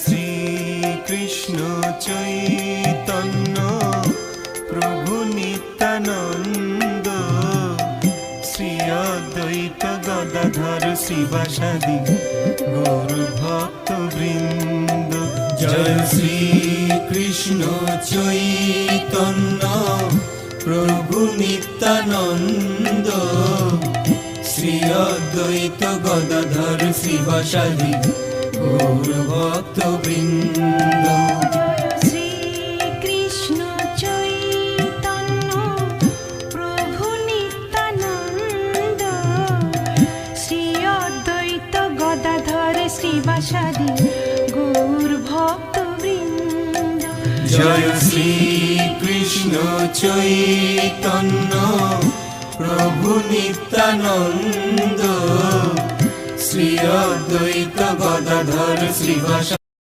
শ্রী কৃষ্ণ চৈতন্য প্রভু নিত্যানন্দ, শ্রী অদ্বৈত গদাধর শ্রীবাসাদি গৌর ভক্ত বৃন্দ। জয় শ্রী কৃষ্ণ চৈতন্য প্রভু নিত্যানন্দ, শ্রী অদ্বৈত গদাধর শ্রীবাসাদি গৌর ভক্ত বৃন্দ। শ্রী কৃষ্ণ চৈতন্য প্রভু নিত্যানন্দ, শ্রী অদ্বৈত গদাধর শ্রীবাসাদি গৌর ভক্ত বৃন্দ। জয় শ্রী কৃষ্ণ চৈতন্য প্রভু নিত্যানন্দ, শ্রী অদ্বৈত গদাধর শ্রীবাসাদি